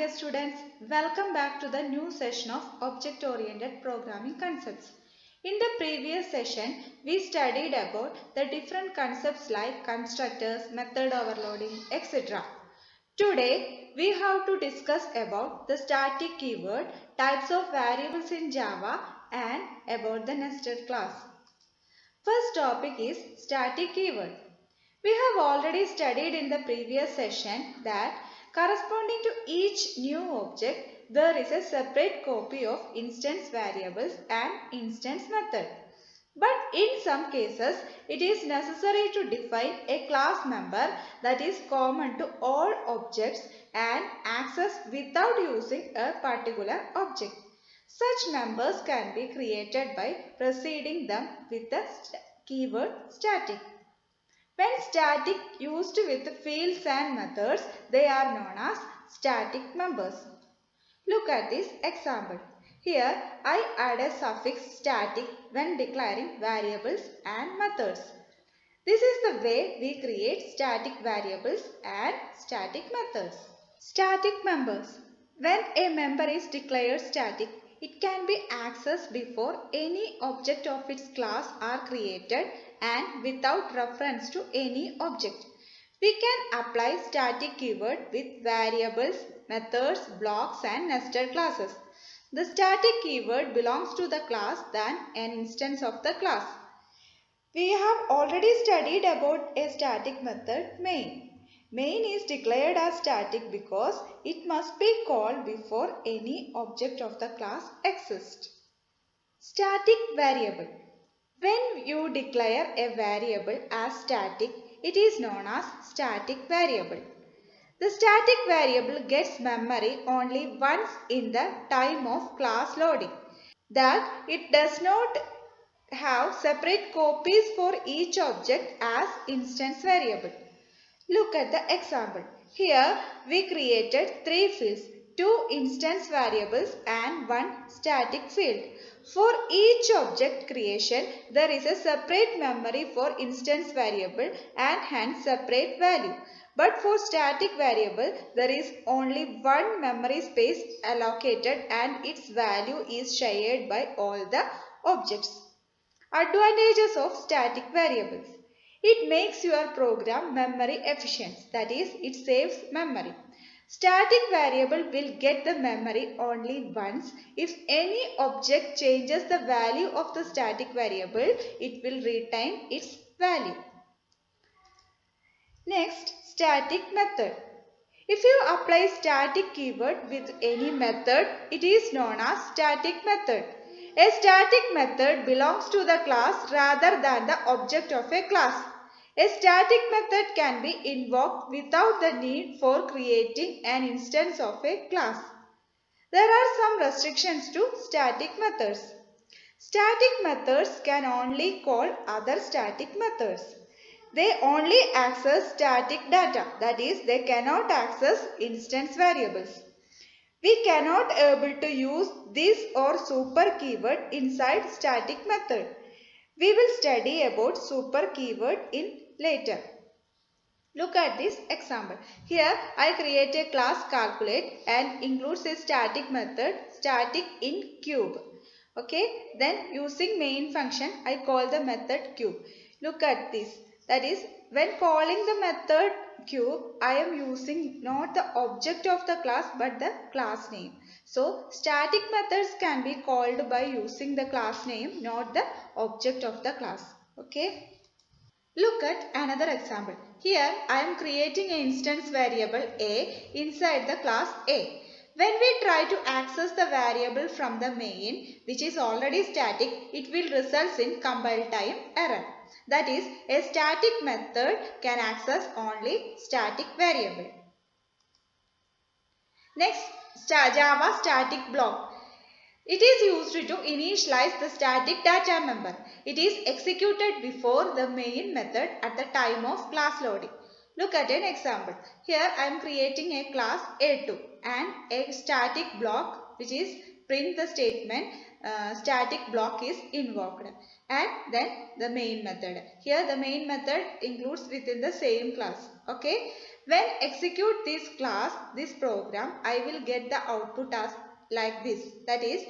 dear students, welcome back to the new session of Object-Oriented Programming Concepts. In the previous session, we studied about the different concepts like constructors, method overloading, etc. Today, we have to discuss about the static keyword, types of variables in Java, and about the nested class. First topic is static keyword. We have already studied in the previous session that corresponding to each new object, there is a separate copy of instance variables and instance method. But in some cases, it is necessary to define a class member that is common to all objects and accessed without using a particular object. Such members can be created by preceding them with the keyword static. When static used with fields and methods, they are known as static members. Look at this example. Here, I add a suffix static when declaring variables and methods. This is the way we create static variables and static methods. Static members. When a member is declared static, it can be accessed before any object of its class are created and without reference to any object. We can apply static keyword with variables, methods, blocks and nested classes. The static keyword belongs to the class than an instance of the class. We have already studied about a static method main. Main is declared as static because it must be called before any object of the class exists. Static variable. When you declare a variable as static, it is known as static variable. The static variable gets memory only once in the time of class loading. That it does not have separate copies for each object as instance variable. Look at the example. Here we created 3 fields, 2 instance variables and 1 static field. For each object creation, there is a separate memory for instance variable and hence separate value. But for static variable, there is only one memory space allocated and its value is shared by all the objects. Advantages of static variables. It makes your program memory efficient, that is, it saves memory. Static variable will get the memory only once. If any object changes the value of the static variable, it will retain its value. Next, static method. If you apply static keyword with any method, it is known as static method. A static method belongs to the class rather than the object of a class. A static method can be invoked without the need for creating an instance of a class. There are some restrictions to static methods. Static methods can only call other static methods. They only access static data, that is, they cannot access instance variables. We cannot able to use this or super keyword inside static method. We will study about super keyword in later. Look at this example. Here I create a class calculate and includes a static method static in cube. Okay, then using main function I call the method cube. Look at this. That is, when calling the method cube, I am using not the object of the class but the class name. So static methods can be called by using the class name, not the object of the class. Okay. Look at another example. Here I am creating an instance variable A inside the class A. When we try to access the variable from the main, which is already static, it will result in compile time error. That is, a static method can access only static variable. Next, Java static block. It is used to initialize the static data member. It is executed before the main method at the time of class loading. Look at an example. Here I am creating a class A2 and a static block which is print the statement static block is invoked and then the main method. Here the main method includes within the same class. Okay. When execute this program, I will get the output as like this. That is,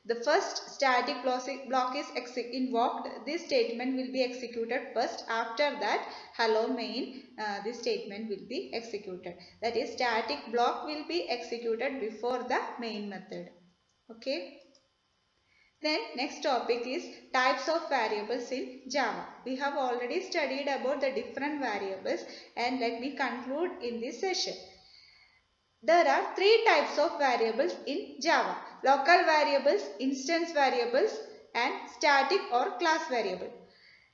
the first static block is invoked. This statement will be executed first. After that, hello main, this statement will be executed. That is, static block will be executed before the main method. Okay. Then next topic is types of variables in Java. We have already studied about the different variables, and let me conclude in this session. There are three types of variables in Java: local variables, instance variables, and static or class variable.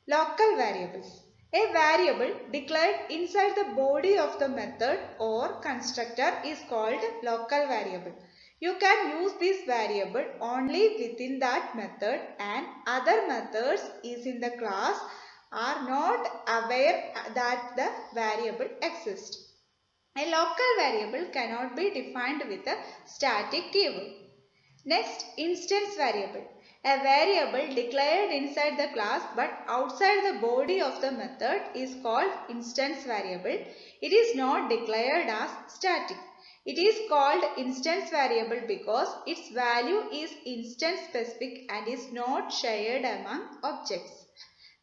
Local variables. A variable declared inside the body of the method or constructor is called local variable. You can use this variable only within that method, and other methods is in the class are not aware that the variable exists. A local variable cannot be defined with a static keyword. Next, instance variable. A variable declared inside the class but outside the body of the method is called instance variable. It is not declared as static. It is called instance variable because its value is instance specific and is not shared among objects.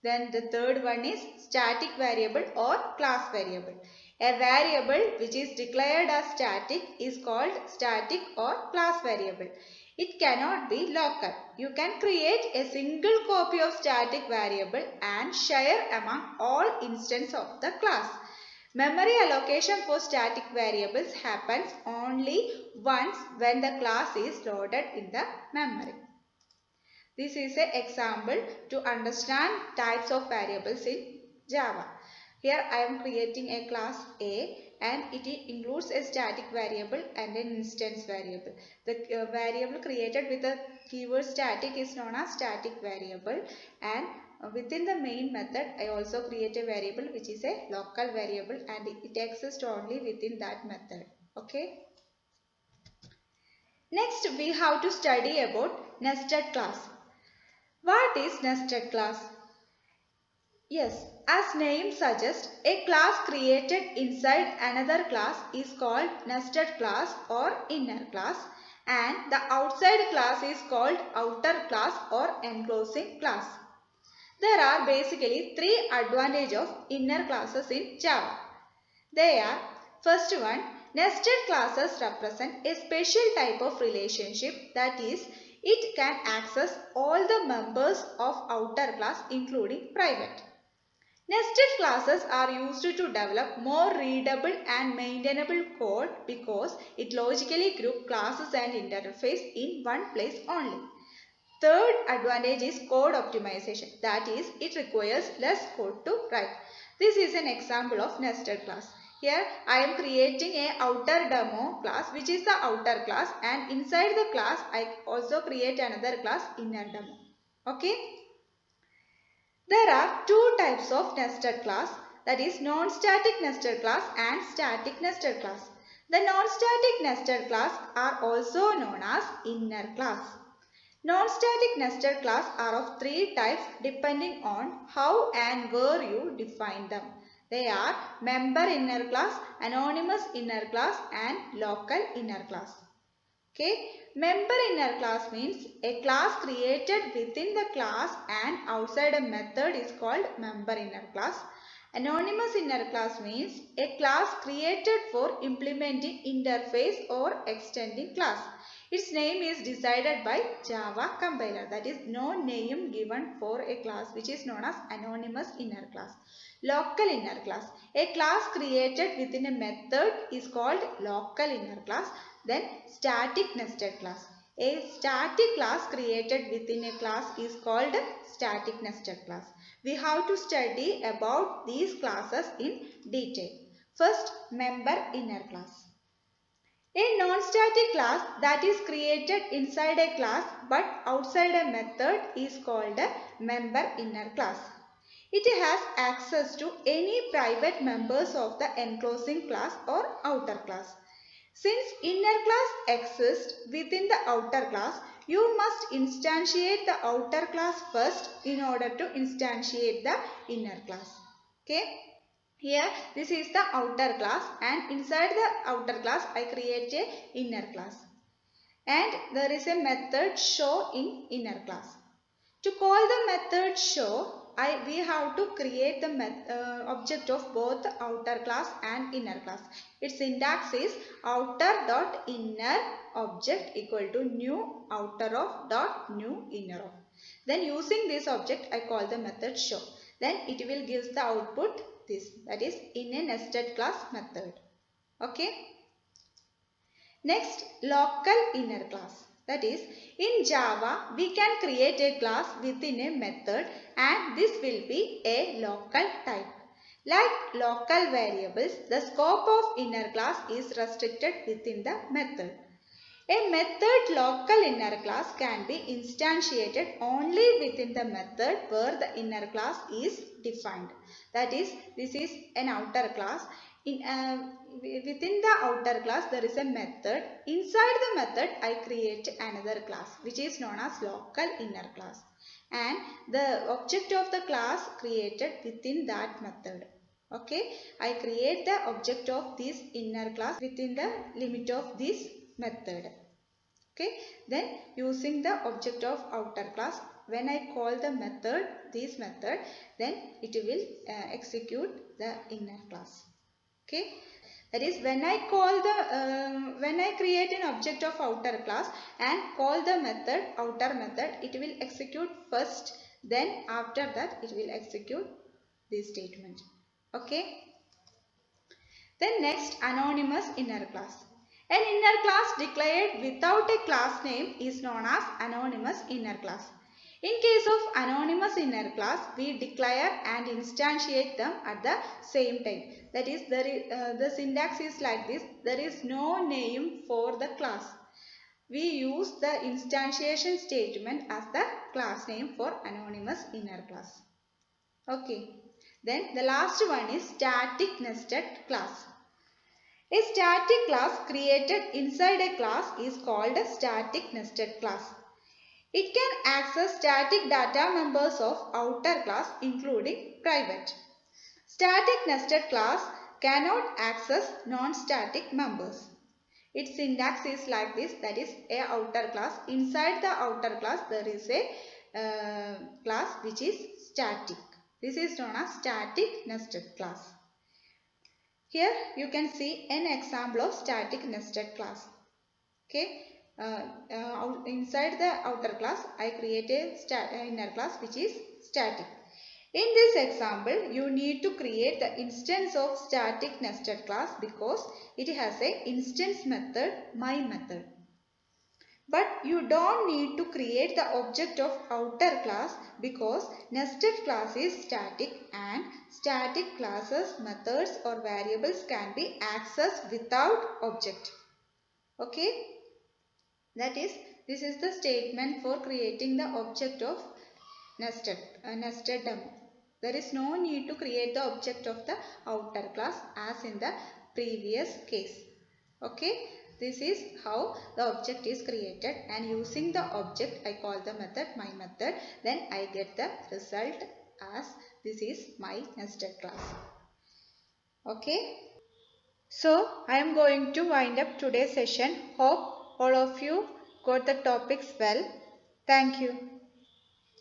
Then the third one is static variable or class variable. A variable which is declared as static is called static or class variable. It cannot be local. You can create a single copy of static variable and share among all instances of the class. Memory allocation for static variables happens only once when the class is loaded in the memory. This is an example to understand types of variables in Java. Here I am creating a class A and it includes a static variable and an instance variable. The variable created with the keyword static is known as static variable, and within the main method I also create a variable which is a local variable and it exists only within that method. Okay. Next we have to study about nested class. What is nested class? Yes, as name suggests, a class created inside another class is called nested class or inner class, and the outside class is called outer class or enclosing class. There are basically three advantages of inner classes in Java. They are: first one, nested classes represent a special type of relationship, that is, it can access all the members of outer class including private. Nested classes are used to develop more readable and maintainable code because it logically groups classes and interface in one place only. Third advantage is code optimization, that is, it requires less code to write. This is an example of nested class. Here I am creating a outer demo class which is the outer class, and inside the class I also create another class inner demo. Okay. There are two types of nested class, that is non-static nested class and static nested class. The non-static nested class are also known as inner class. Non-static nested class are of three types depending on how and where you define them. They are member inner class, anonymous inner class, and local inner class. Okay. Member inner class means a class created within the class and outside a method is called member inner class. Anonymous inner class means a class created for implementing interface or extending class. Its name is decided by Java compiler. That is, no name given for a class which is known as anonymous inner class. Local inner class. A class created within a method is called local inner class. Then static nested class. A static class created within a class is called static nested class. We have to study about these classes in detail. First, member inner class. A non-static class that is created inside a class but outside a method is called a member inner class. It has access to any private members of the enclosing class or outer class. Since inner class exists within the outer class, you must instantiate the outer class first in order to instantiate the inner class. Okay. Here this is the outer class, and inside the outer class I create a inner class, and there is a method show in inner class. To call the method show, we have to create the object of both outer class and inner class. Its syntax is outer dot inner object equal to new outer of dot new inner of. Then using this object I call the method show. Then it will give the output this, that is in a nested class method. Okay. Next, local inner class. That is, in Java, we can create a class within a method, and this will be a local type. Like local variables, the scope of inner class is restricted within the method. A method local inner class can be instantiated only within the method where the inner class is defined. That is, this is an outer class. Within the outer class there is a method. Inside the method I create another class which is known as local inner class, and the object of the class created within that method. Okay, I create the object of this inner class within the limit of this method. Okay, then using the object of outer class, when I call the method, this method, then it will execute the inner class. Okay, that is when I call the when I create an object of outer class and call the method outer method, it will execute first, then after that it will execute this statement. Okay. Then next, anonymous inner class. An inner class declared without a class name is known as anonymous inner class. In case of anonymous inner class, we declare and instantiate them at the same time. That is, the syntax is like this. There is no name for the class. We use the instantiation statement as the class name for anonymous inner class. Okay. Then the last one is static nested class. A static class created inside a class is called a static nested class. It can access static data members of outer class including private. Static nested class cannot access non-static members. Its syntax is like this, that is a outer class. Inside the outer class there is a class which is static. This is known as static nested class. Here you can see an example of static nested class. Okay, inside the outer class I create a inner class which is static. In this example you need to create the instance of static nested class because it has a instance method, my method. But you don't need to create the object of outer class because nested class is static and static classes, methods or variables can be accessed without object. Okay, that is, this is the statement for creating the object of nested demo. There is no need to create the object of the outer class as in the previous case. Okay, this is how the object is created, and using the object I call the method my method, then I get the result as this is my nested class. Okay, so I am going to wind up today's session. Hope all of you got the topics well. Thank you.